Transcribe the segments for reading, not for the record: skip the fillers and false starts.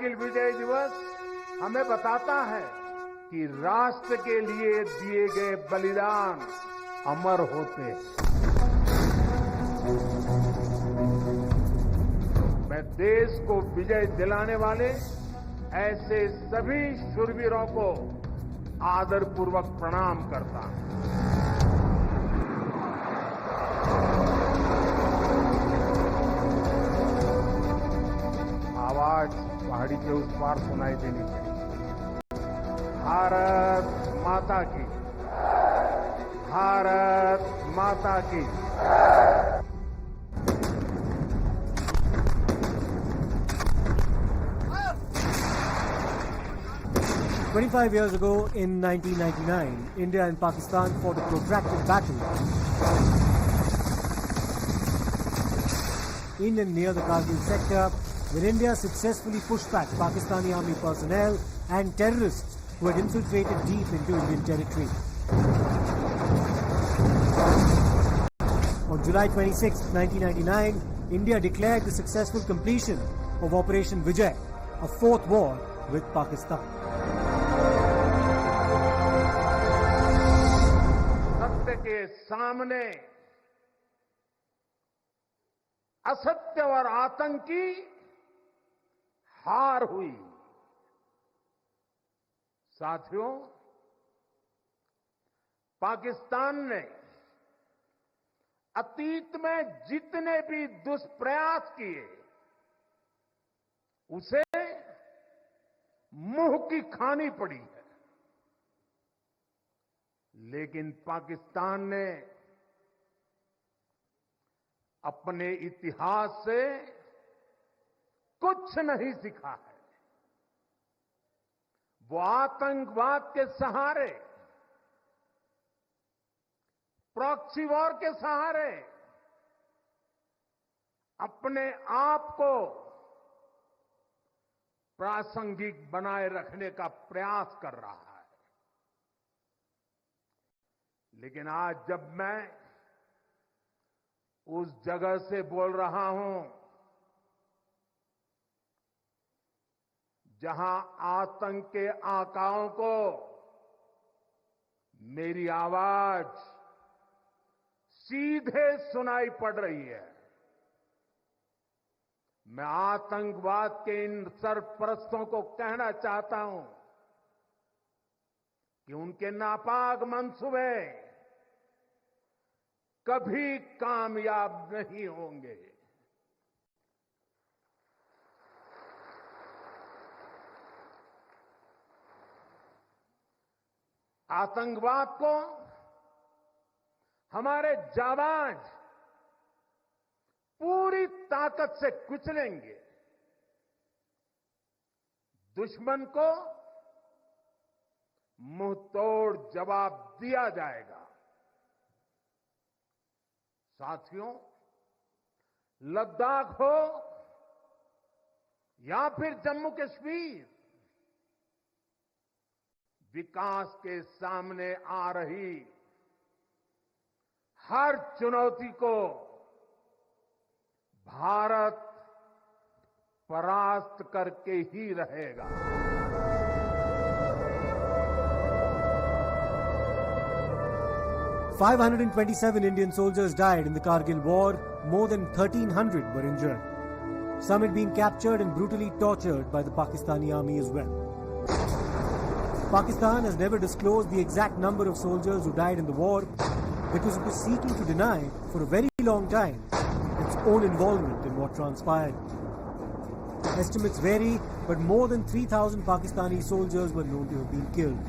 कारगिल विजय दिवस हमें बताता है कि राष्ट्र के लिए दिए गए बलिदान अमर होते हैं। मैं देश को विजय दिलाने वाले ऐसे सभी शूरवीरों को आदरपूर्वक प्रणाम करता हूं। आवाज पहाड़ी के उस पार सुनाई देनी चाहिए। भारत माता की, भारत माता की। 25 years ago, in 1999, India and Pakistan fought a protracted battle in and near the Kargil sector, where India successfully pushed back Pakistani army personnel and terrorists who had infiltrated deep into Indian territory. On July 26, 1999, India declared the successful completion of Operation Vijay, a fourth war with Pakistan. सत्य के सामने असत्य और आतंकी हार हुई। साथियों, पाकिस्तान ने अतीत में जितने भी दुष्प्रयास किए, उसे मुंह की खानी पड़ी है। लेकिन पाकिस्तान ने अपने इतिहास से कुछ नहीं सीखा है। वो आतंकवाद के सहारे, प्रॉक्सी वॉर के सहारे अपने आप को प्रासंगिक बनाए रखने का प्रयास कर रहा है। लेकिन आज जब मैं उस जगह से बोल रहा हूं जहां आतंक के आकाओं को मेरी आवाज सीधे सुनाई पड़ रही है, मैं आतंकवाद के इन सरपरस्तों को कहना चाहता हूं कि उनके नापाक मंसूबे कभी कामयाब नहीं होंगे। आतंकवाद को हमारे जाबाज पूरी ताकत से कुचलेंगे। दुश्मन को मुंहतोड़ जवाब दिया जाएगा। साथियों, लद्दाख हो या फिर जम्मू कश्मीर, विकास के सामने आ रही हर चुनौती को भारत परास्त करके ही रहेगा। $527 Indian soldiers died in the Kargil war. More than 1,300 were injured. Some had been captured and brutally tortured by the Pakistani army as well. Pakistan has never disclosed the exact number of soldiers who died in the war because it was seeking to deny for a very long time its own involvement in what transpired. Estimates vary, but more than 3,000 Pakistani soldiers were known to have been killed.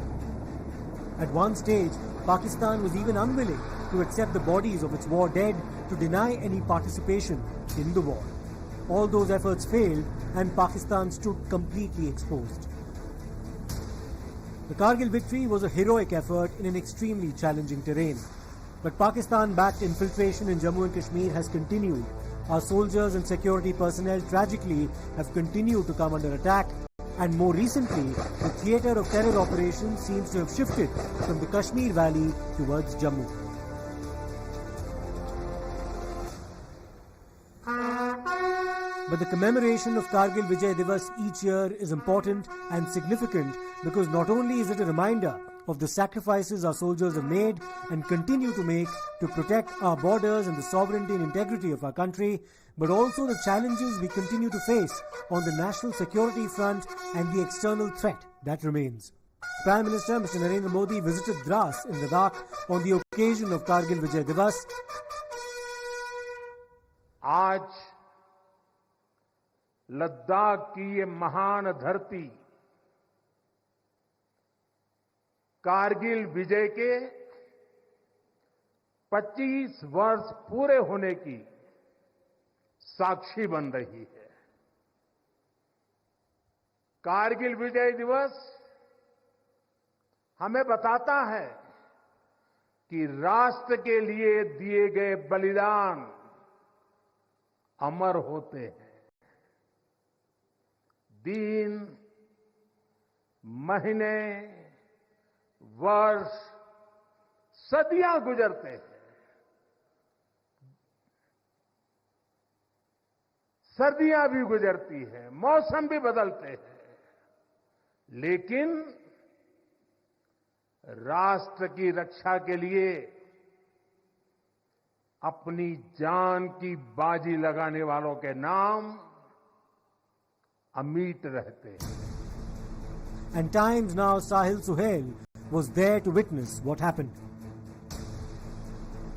At one stage, Pakistan was even unwilling to accept the bodies of its war dead to deny any participation in the war. All those efforts failed and Pakistan stood completely exposed. The Kargil victory was a heroic effort in an extremely challenging terrain. But Pakistan-backed infiltration in Jammu and Kashmir has continued. Our soldiers and security personnel tragically have continued to come under attack, and more recently, the theatre of terror operations seems to have shifted from the Kashmir Valley towards Jammu. But the commemoration of Kargil Vijay Divas each year is important and significant because not only is it a reminder of the sacrifices our soldiers have made and continue to make to protect our borders and the sovereignty and integrity of our country, but also the challenges we continue to face on the national security front and the external threat that remains. Prime Minister Mr. Narendra Modi visited Dras in Ladakh on the occasion of Kargil Vijay Divas. आज लद्दाख की ये महान धरती कारगिल विजय के 25 वर्ष पूरे होने की साक्षी बन रही है। कारगिल विजय दिवस हमें बताता है कि राष्ट्र के लिए दिए गए बलिदान अमर होते हैं। दिन, महीने, वर्ष, सदियां गुजरते हैं, सर्दियां भी गुजरती हैं, मौसम भी बदलते हैं, लेकिन राष्ट्र की रक्षा के लिए अपनी जान की बाजी लगाने वालों के नाम अमिट रहते हैं। And Times Now Sahil Suhail was there to witness what happened.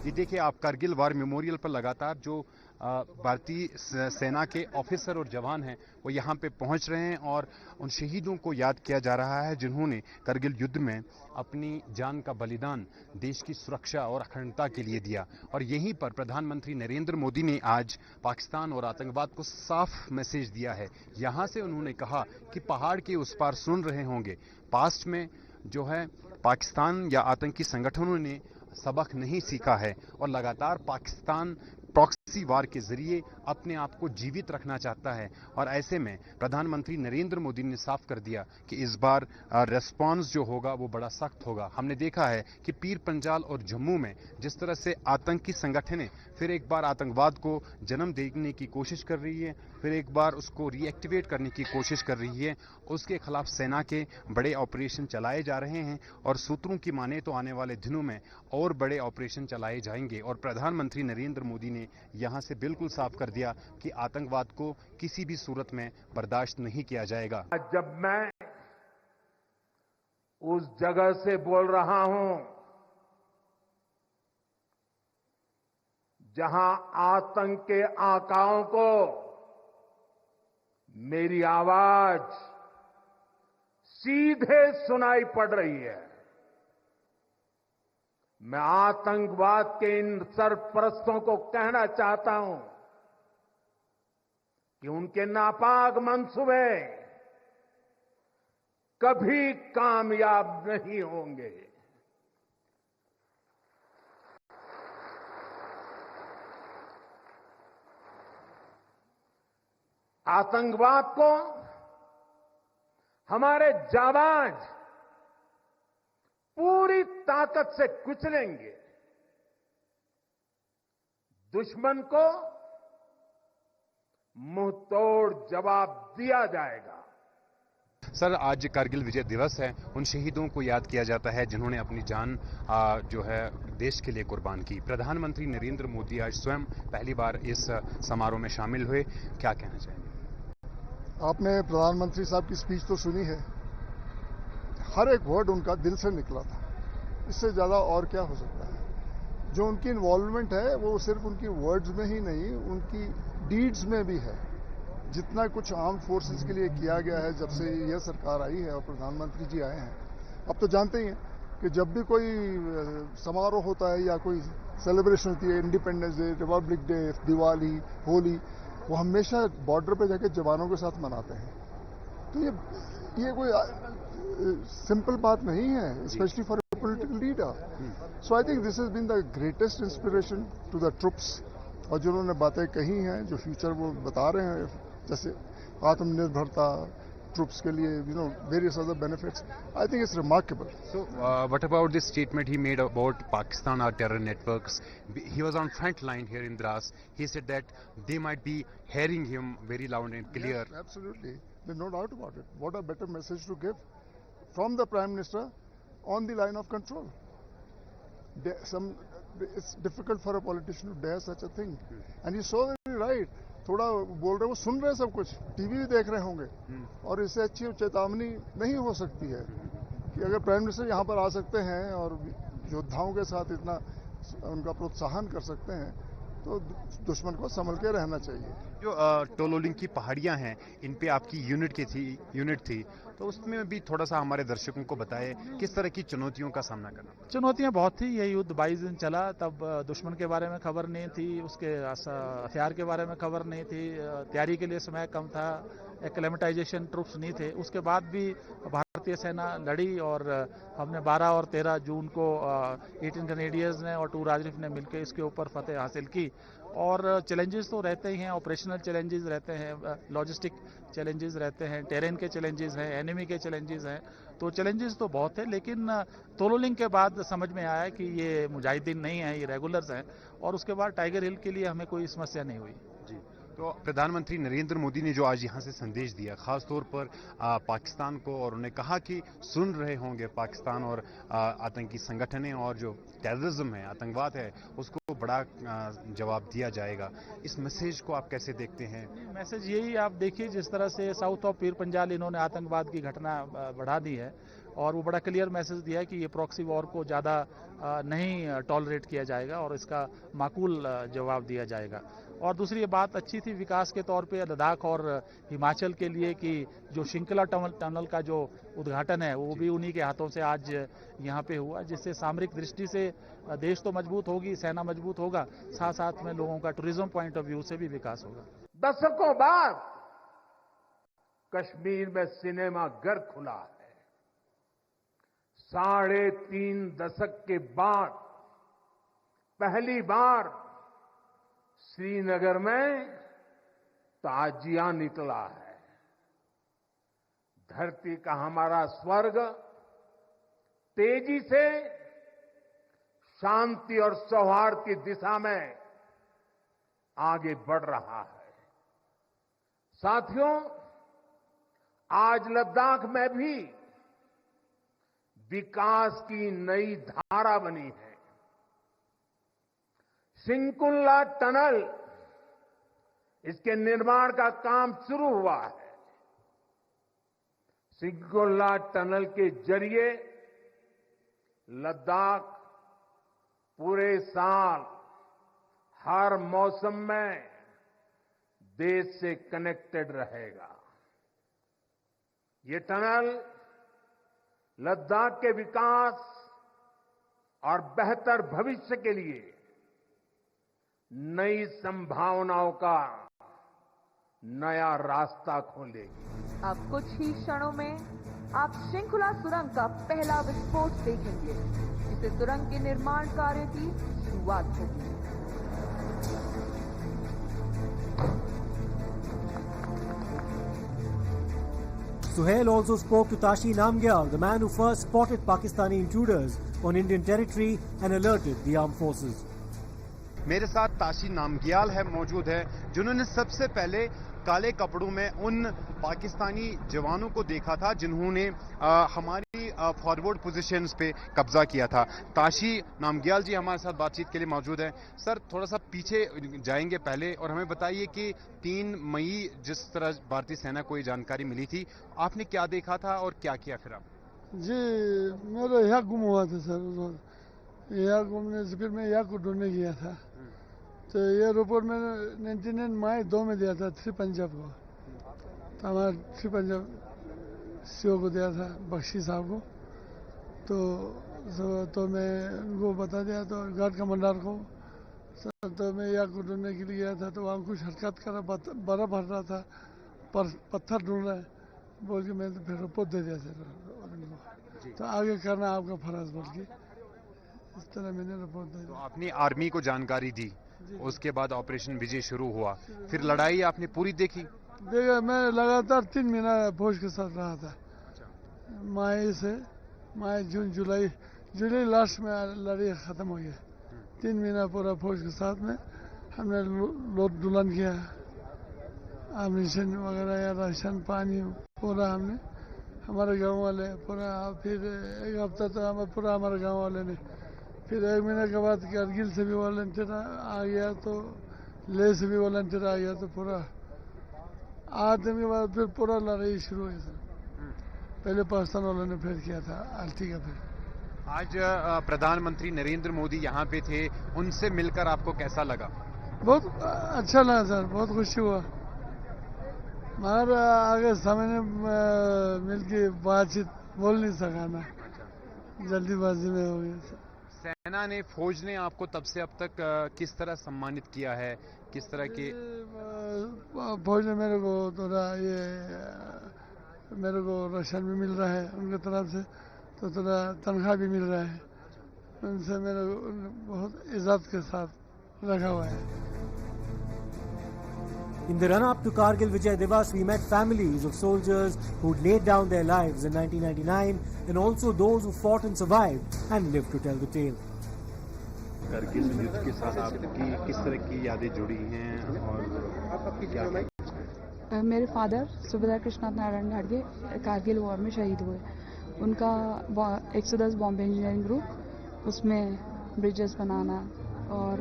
ये देखिए आप कारगिल वार मेमोरियल पर लगातार जो भारतीय सेना के ऑफिसर और जवान हैं वो यहाँ पे पहुँच रहे हैं और उन शहीदों को याद किया जा रहा है जिन्होंने कारगिल युद्ध में अपनी जान का बलिदान देश की सुरक्षा और अखंडता के लिए दिया। और यहीं पर प्रधानमंत्री नरेंद्र मोदी ने आज पाकिस्तान और आतंकवाद को साफ मैसेज दिया है। यहाँ से उन्होंने कहा कि पहाड़ के उस पार सुन रहे होंगे, पास्ट में जो है पाकिस्तान या आतंकी संगठनों ने सबक नहीं सीखा है और लगातार पाकिस्तान प्रॉक्सी वार के जरिए अपने आप को जीवित रखना चाहता है। और ऐसे में प्रधानमंत्री नरेंद्र मोदी ने साफ कर दिया कि इस बार रेस्पॉन्स जो होगा वो बड़ा सख्त होगा। हमने देखा है कि पीर पंजाल और जम्मू में जिस तरह से आतंकी संगठनें फिर एक बार आतंकवाद को जन्म देने की कोशिश कर रही है, फिर एक बार उसको रीएक्टिवेट करने की कोशिश कर रही है, उसके खिलाफ सेना के बड़े ऑपरेशन चलाए जा रहे हैं और सूत्रों की माने तो आने वाले दिनों में और बड़े ऑपरेशन चलाए जाएंगे। और प्रधानमंत्री नरेंद्र मोदी ने यहां से बिल्कुल साफ कर दिया कि आतंकवाद को किसी भी सूरत में बर्दाश्त नहीं किया जाएगा। जब मैं उस जगह से बोल रहा हूं जहां आतंक के आकाओं को मेरी आवाज सीधे सुनाई पड़ रही है, मैं आतंकवाद के इन सरपरस्तों को कहना चाहता हूं कि उनके नापाक मंसूबे कभी कामयाब नहीं होंगे। आतंकवाद को हमारे जाबाज पूरी ताकत से कुचलेंगे, दुश्मन को मुंह तोड़ जवाब दिया जाएगा। सर, आज कारगिल विजय दिवस है, उन शहीदों को याद किया जाता है जिन्होंने अपनी जान जो है देश के लिए कुर्बान की। प्रधानमंत्री नरेंद्र मोदी आज स्वयं पहली बार इस समारोह में शामिल हुए, क्या कहना चाहेंगे? आपने प्रधानमंत्री साहब की स्पीच तो सुनी है, हर एक वर्ड उनका दिल से निकला था, इससे ज़्यादा और क्या हो सकता है। जो उनकी इन्वॉल्वमेंट है वो सिर्फ उनकी वर्ड्स में ही नहीं, उनकी डीड्स में भी है। जितना कुछ आर्म फोर्सेस के लिए किया गया है जब से यह सरकार आई है और प्रधानमंत्री जी आए हैं, अब तो जानते ही हैं कि जब भी कोई समारोह होता है या कोई सेलिब्रेशन होती है, independence day, Republic day, Diwali, Holi, वो हमेशा बॉर्डर पे जाके जवानों के साथ मनाते हैं। तो ये कोई सिंपल बात नहीं है, specially for a political leader. So I think this has been the greatest inspiration to the troops. और जिन्होंने बातें कही हैं, जो फ्यूचर वो बता रहे हैं, जैसे आत्मनिर्भरता, troops के लिए, various other benefits. I think it's remarkable. So, what about this statement he made about Pakistan or terror networks? He was on front line here in Dras. He said that they might be hearing him very loud and clear. Yes, absolutely. There's no doubt about it. What a better message to give from the Prime Minister on the line of control. It's difficult for a politician to dare such a thing. And he's so very right. थोड़ा बोल रहे, वो सुन रहे सब कुछ, TV भी देख रहे होंगे, और इससे अच्छी चेतावनी नहीं हो सकती है कि अगर प्राइम मिनिस्टर यहाँ पर आ सकते हैं और योद्धाओं के साथ इतना उनका प्रोत्साहन कर सकते हैं, तो दुश्मन को संभल के रहना चाहिए। जो टोलोलिंग की पहाड़ियां हैं, इन पे आपकी यूनिट थी, तो उसमें भी थोड़ा सा हमारे दर्शकों को बताएं किस तरह की चुनौतियों का सामना करना पड़ा। चुनौतियां बहुत थी। ये युद्ध 22 दिन चला, तब दुश्मन के बारे में खबर नहीं थी, उसके हथियार के बारे में खबर नहीं थी, तैयारी के लिए समय कम था, एक्लेमेटाइजेशन ट्रूप्स नहीं थे। उसके बाद भी भारतीय सेना लड़ी और हमने 12 और 13 जून को 18 कैनेडियंस ने और 2 राजरिफ ने मिलकर इसके ऊपर फतेह हासिल की। और चैलेंजेस तो रहते ही हैं, ऑपरेशनल चैलेंजेस रहते हैं, लॉजिस्टिक चैलेंजेस रहते हैं, टेरेन के चैलेंजेस हैं, एनिमी के चैलेंजेस हैं। तो चैलेंजेस तो बहुत है, लेकिन तोलोलिंग के बाद समझ में आया कि ये मुजाहिदीन नहीं है, ये रेगुलर्स हैं, और उसके बाद टाइगर हिल के लिए हमें कोई समस्या नहीं हुई। जी, तो प्रधानमंत्री नरेंद्र मोदी ने जो आज यहाँ से संदेश दिया, खास तौर पर पाकिस्तान को, और उन्होंने कहा कि सुन रहे होंगे पाकिस्तान और आतंकी संगठनें, और जो टेररिज्म है, आतंकवाद है, उसको बड़ा जवाब दिया जाएगा। इस मैसेज को आप कैसे देखते हैं? मैसेज यही, आप देखिए जिस तरह से साउथ ऑफ पीर पंजाल इन्होंने आतंकवाद की घटना बढ़ा दी है, और वो बड़ा क्लियर मैसेज दिया है कि ये प्रॉक्सी वॉर को ज़्यादा नहीं टॉलरेट किया जाएगा और इसका माकूल जवाब दिया जाएगा। और दूसरी ये बात अच्छी थी विकास के तौर पे लद्दाख और हिमाचल के लिए कि जो श्रृंखला टनल का जो उद्घाटन है वो भी उन्हीं के हाथों से आज यहाँ पे हुआ, जिससे सामरिक दृष्टि से देश तो मजबूत होगी, सेना मजबूत होगा, साथ साथ में लोगों का टूरिज्म पॉइंट ऑफ व्यू से भी विकास होगा। दशकों बाद कश्मीर में सिनेमा घर खुला है। 3.5 दशक के बाद पहली बार श्रीनगर में ताजिया निकला है। धरती का हमारा स्वर्ग तेजी से शांति और सौहार्द की दिशा में आगे बढ़ रहा है। साथियों, आज लद्दाख में भी विकास की नई धारा बनी है। सिंकुल्ला टनल, इसके निर्माण का काम शुरू हुआ है। सिंकुल्ला टनल के जरिए लद्दाख पूरे साल हर मौसम में देश से कनेक्टेड रहेगा। ये टनल लद्दाख के विकास और बेहतर भविष्य के लिए नई संभावनाओं का नया रास्ता खोलेगी। अब कुछ ही क्षणों में आप श्रृंखला सुरंग का पहला विस्फोट देखेंगे, जिससे सुरंग के निर्माण कार्य की शुरुआत होगी। Suhail also spoke to Tashi Namgyal, the man who first spotted Pakistani intruders on Indian territory and alerted the armed forces. मेरे साथ ताशी नामग्याल है मौजूद है, जिन्होंने सबसे पहले काले कपड़ों में उन पाकिस्तानी जवानों को देखा था जिन्होंने हमारी फॉरवर्ड पोजीशंस पे कब्जा किया था। ताशी नामग्याल जी हमारे साथ बातचीत के लिए मौजूद हैं। सर, थोड़ा सा पीछे जाएंगे पहले और हमें बताइए कि 3 मई जिस तरह भारतीय सेना को ये जानकारी मिली थी, आपने क्या देखा था और क्या किया फिर आप? जी, मेरा यहाँ गुम हुआ था सर, यहाँ घूमने से फिर मैं यहाँ को ढूंढने गया था। तो ये रिपोर्ट मैंने 99 मई 2 में दिया था 3 पंजाब को, तो हमारे 3 पंजाब सीओ को दिया था, बख्शी साहब को। तो मैं उनको बता दिया, तो गार्ड कमांडर को सर, तो मैं यहाँ को ढूंढने के लिए गया था, तो वहाँ कुछ हरकत करा, बर्फ भर रहा था, पत्थर ढूंढ रहा है बोल के मैंने तो फिर रिपोर्ट दे दिया सर उनको, तो आगे करना आपका फर्ज बोल के इस तरह मैंने रिपोर्ट दे दी। तो आपने आर्मी को जानकारी दी, उसके बाद ऑपरेशन विजय शुरू हुआ, फिर लड़ाई आपने पूरी देखी? देखा मैं लगातार 3 महीना फौज के साथ रहा था। मई जून जुलाई लास्ट में लड़ाई खत्म हो गया। 3 महीना पूरा फौज के साथ में हमने लोड दुल्हन किया, एमिशन वगैरह या राशन पानी पूरा हमने, हमारे गांव वाले पूरा। फिर एक हफ्ता तो हमारे गांव वाले ने, फिर 1 महीने के बाद कारगिल से भी वॉलंटियर आ गया, तो लेह से भी वॉलंटियर आ गया, तो पूरा 8 दिन के बाद फिर पूरा लड़ाई शुरू हुई सर। पहले पाकिस्तान वालों ने फिर किया था आल्टी का। फिर आज प्रधानमंत्री नरेंद्र मोदी यहाँ पे थे, उनसे मिलकर आपको कैसा लगा? बहुत अच्छा लगा सर, बहुत खुशी हुआ। मगर आगे सामने मिलके बातचीत बोल नहीं सका ना, जल्दीबाजी में हो गया सर। सेना ने, फौज ने आपको तब से अब तक किस तरह सम्मानित किया है? किस तरह के? फौज ने मेरे को थोड़ा मेरे को राशन भी मिल रहा है उनकी तरफ से, तो थोड़ा तनख्वाह भी मिल रहा है उनसे। मेरे को बहुत इज्जत के साथ रखा हुआ है। In the run-up to Kargil Vijay Divas, we met families of soldiers who'd laid down their lives in 1999 and also those who fought and survived and lived to tell the tale. Kargil युद्ध के साथ आपकी किस तरह की यादें जुड़ी हैं और क्या? मेरे फादर सुबेदार कृष्णनाथ नारायण घाटगे कारगिल वॉर में शहीद हुए। उनका 110 बॉम्बे इंजीनियरिंग ग्रुप, उसमें ब्रिजेस बनाना और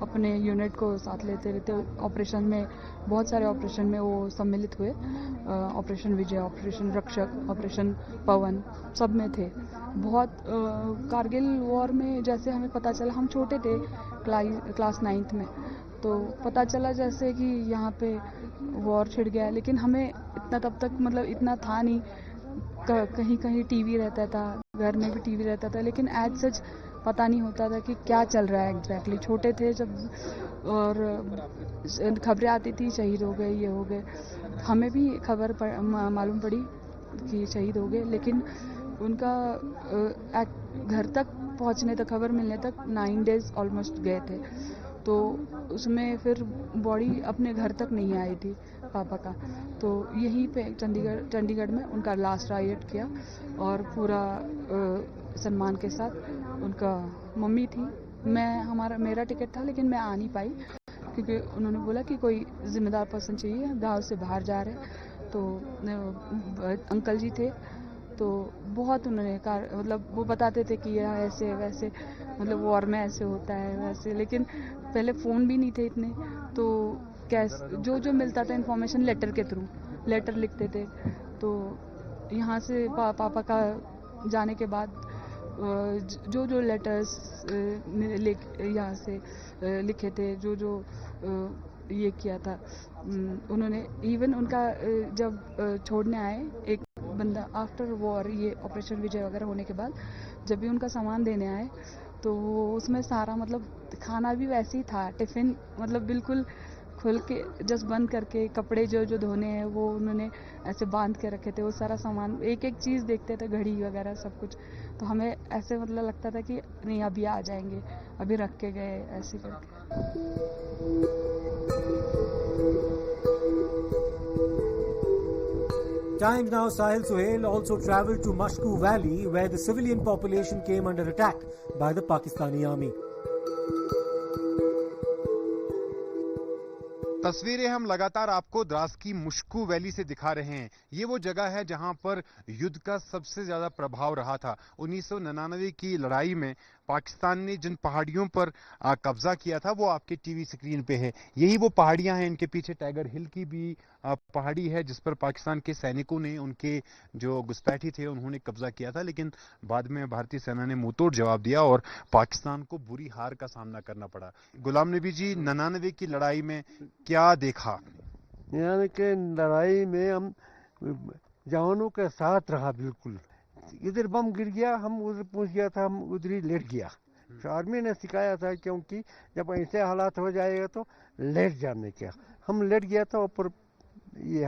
अपने यूनिट को साथ लेते रहते ऑपरेशन में, बहुत सारे ऑपरेशन में वो सम्मिलित हुए। ऑपरेशन विजय, ऑपरेशन रक्षक, ऑपरेशन पवन, सब में थे। बहुत कारगिल वॉर में जैसे हमें पता चला, हम छोटे थे क्लास 9th में, तो पता चला जैसे कि यहाँ पे वॉर छिड़ गया, लेकिन हमें इतना तब तक मतलब इतना था नहीं। कहीं कहीं टीवी रहता था, घर में भी टीवी रहता था, लेकिन एज सच पता नहीं होता था कि क्या चल रहा है एग्जैक्टली। छोटे थे जब, और खबरें आती थी शहीद हो गए, ये हो गए। हमें भी खबर मालूम पड़ी कि शहीद हो गए, लेकिन उनका घर तक पहुंचने तक, खबर मिलने तक 9 डेज ऑलमोस्ट गए थे। तो उसमें फिर बॉडी अपने घर तक नहीं आई थी पापा का, तो यहीं पे चंडीगढ़ में उनका लास्ट राइट किया और पूरा सम्मान के साथ। उनका मम्मी थी, मेरा टिकट था लेकिन मैं आ नहीं पाई, क्योंकि उन्होंने बोला कि कोई जिम्मेदार पर्सन चाहिए, गांव से बाहर जा रहे हैं। तो अंकल जी थे, तो बहुत उन्होंने मतलब वो बताते थे कि यह ऐसे वैसे, मतलब वॉर में ऐसे होता है वैसे। लेकिन पहले फ़ोन भी नहीं थे इतने, तो कैसे जो मिलता था इन्फॉर्मेशन लेटर के थ्रू, लेटर लिखते थे। तो यहाँ से पापा का जाने के बाद जो लेटर्स यहाँ से लिखे थे, जो ये किया था उन्होंने। इवन उनका जब छोड़ने आए एक बंदा आफ्टर वॉर, ये ऑपरेशन विजय वगैरह होने के बाद, जब भी उनका सामान देने आए, तो उसमें सारा मतलब खाना भी वैसे ही था, टिफ़िन मतलब बिल्कुल खोल के जस्ट बंद करके, कपड़े जो धोने हैं वो उन्होंने ऐसे बांध के रखे थे। वो सारा सामान, एक एक चीज़ देखते थे, घड़ी वगैरह सब कुछ। तो हमें ऐसे मतलब लगता था कि नहीं अभी आ जाएंगे, अभी रख के गए, ऐसे करके। Times now, Sahil Suhail also travelled to Mashku Valley, where the civilian population came under attack by the Pakistani army. तस्वीरें हम लगातार आपको द्रास की मुश्कू वैली से दिखा रहे हैं। ये वो जगह है जहां पर युद्ध का सबसे ज्यादा प्रभाव रहा था। 1999 की लड़ाई में पाकिस्तान ने जिन पहाड़ियों पर कब्जा किया था वो आपके टीवी स्क्रीन पे है। यही वो पहाड़ियां हैं, इनके पीछे टाइगर हिल की भी पहाड़ी है जिस पर पाकिस्तान के सैनिकों ने, उनके जो घुसपैठी थे उन्होंने कब्जा किया था, लेकिन बाद में भारतीय सेना ने मुंहतोड़ जवाब दिया और पाकिस्तान को बुरी हार का सामना करना पड़ा। गुलाम नबी जी, 99 की लड़ाई में क्या देखा? यानी कि लड़ाई में हम जवानों के साथ रहा, बिल्कुल। इधर बम गिर गया, हम उधर पहुंच गया था, हम उधर ही लेट गया। आर्मी ने सिखाया था, क्योंकि जब ऐसे हालात हो जाएगा तो लेट जाने का। हम लेट गया था, ऊपर ये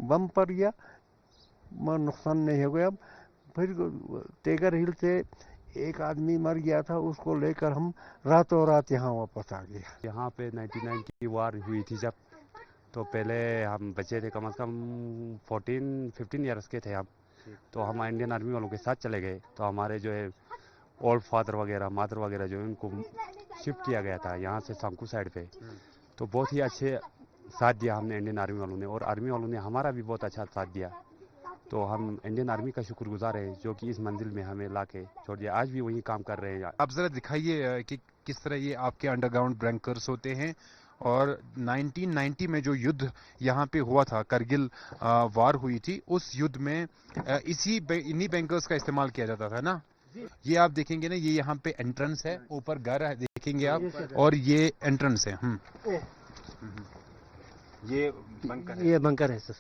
बम पड़ गया, नुकसान नहीं हो गया। फिर टाइगर हिल से एक आदमी मर गया था, उसको लेकर हम रातों रात यहाँ वापस आ गए। यहाँ पे 99 की वार हुई थी, जब तो पहले हम बच्चे थे, कम से कम 14-15 ईयर्स के थे हम। तो हम इंडियन आर्मी वालों के साथ चले गए। तो हमारे जो है ओल्ड फादर वगैरह, मदर वगैरह जो है उनको शिफ्ट किया गया था यहाँ से सांकू साइड पे। तो बहुत ही अच्छे साथ दिया हमने इंडियन आर्मी वालों ने, और आर्मी वालों ने हमारा भी बहुत अच्छा साथ दिया। तो हम इंडियन आर्मी का शुक्रगुजार हैं जो कि इस मंजिल में हमें ला के छोड़ दिया। आज भी वही काम कर रहे हैं। आप जरा दिखाइए कि किस तरह ये आपके अंडरग्राउंड ब्रैंकर्स होते हैं, और 1990 में जो युद्ध यहाँ पे हुआ था, करगिल वार हुई थी, उस युद्ध में इन्हीं बैंकर्स का इस्तेमाल किया जाता था ना। ये आप देखेंगे ना, ये यहाँ पे एंट्रेंस है, ऊपर घर है, देखेंगे आप, और ये एंट्रेंस है। ये बंकर है सर,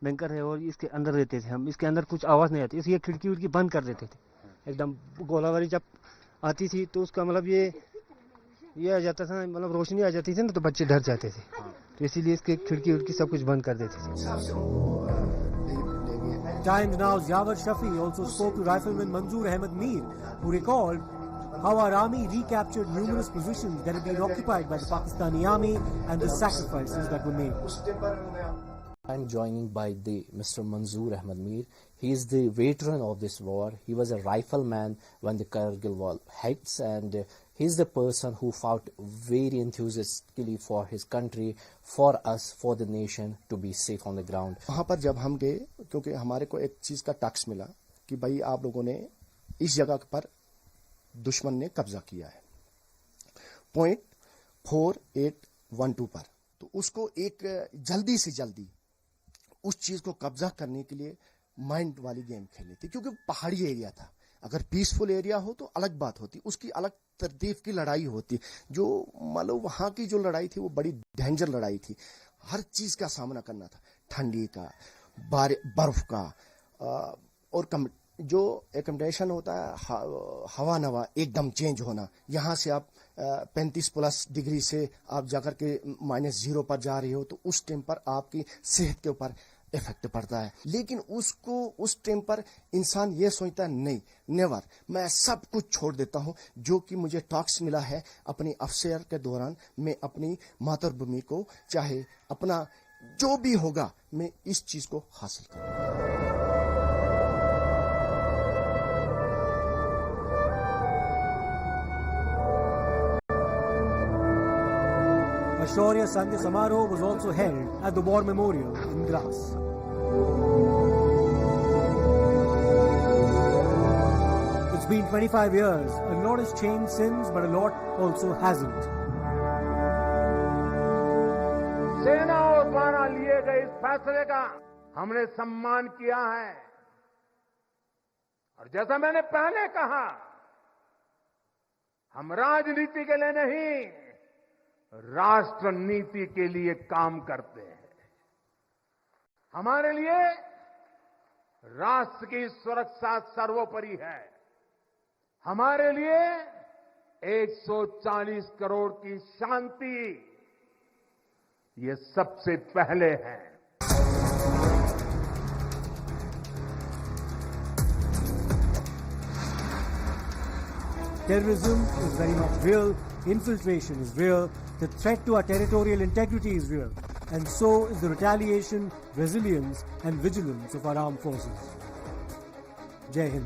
बंकर है, और इसके अंदर रहते थे हम। इसके अंदर कुछ आवाज नहीं आती, इसलिए खिड़की उड़की बंद कर देते थे एकदम। गोलाबारी जब आती थी तो उसका मतलब ये आ जाता था, मतलब रोशनी आ जाती थी ना, तो बच्चे डर जाते थे। तो इसीलिए इसके खिड़की उड़की सब कुछ बंद कर देते थे। Times Now's Yawar Shafi also spoke to Rifleman Manzoor Ahmed Mir, who recalled how our army recaptured numerous positions that had been occupied by the Pakistani army and the sacrifices that were made. I'm joining by the Mr. Manzoor Ahmed Mir. He is the veteran of this war. He was a rifleman when the Kargil war hits, and he's the person who fought very enthusiastically for his country, for us, for the nation to be safe on the ground. वहाँ पर जब हम गए, क्योंकि हमारे को एक चीज का टैक्स मिला कि भाई आप लोगों ने इस जगह पर दुश्मन ने कब्जा किया है, पॉइंट 4812 पर। तो उसको एक जल्दी से जल्दी उस चीज को कब्जा करने के लिए माइंड वाली गेम खेलनी थी, क्योंकि पहाड़ी एरिया था। अगर पीसफुल एरिया हो तो अलग बात होती, उसकी अलग तरतीब की लड़ाई होती। जो मान लो वहां की जो लड़ाई थी वो बड़ी डेंजर लड़ाई थी, हर चीज का सामना करना था, ठंडी का, बर्फ का, और जो एकोमोडेशन होता है, हवा नवा एकदम चेंज होना। यहाँ से आप 35+ डिग्री से आप जाकर के -0 पर जा रहे हो, तो उस टाइम पर आपकी सेहत के ऊपर इफेक्ट पड़ता है। लेकिन उसको उस टाइम पर इंसान ये सोचता है, नहीं, नेवर, मैं सब कुछ छोड़ देता हूँ। जो कि मुझे टॉक्स मिला है अपनी अफसर के दौरान, मैं अपनी मातृभूमि को, चाहे अपना जो भी होगा, मैं इस चीज को हासिल करूँगा। A Shaurya Sandhya Samaroh was also held at the War Memorial in Dras. It's been 25 years. A lot has changed since, but a lot also hasn't. सेनाओं द्वारा लिए गए इस फैसले का हमने सम्मान किया है, और जैसा मैंने पहले कहा, हम राजनीति के लिए नहीं, राष्ट्र नीति के लिए काम करते हैं। हमारे लिए राष्ट्र की सुरक्षा सर्वोपरि है। हमारे लिए 140 करोड़ की शांति ये सबसे पहले है। Terrorism is very much real, infiltration is real, the threat to our territorial integrity is real, and so is the retaliation, resilience and vigilance of our armed forces. Jai Hind.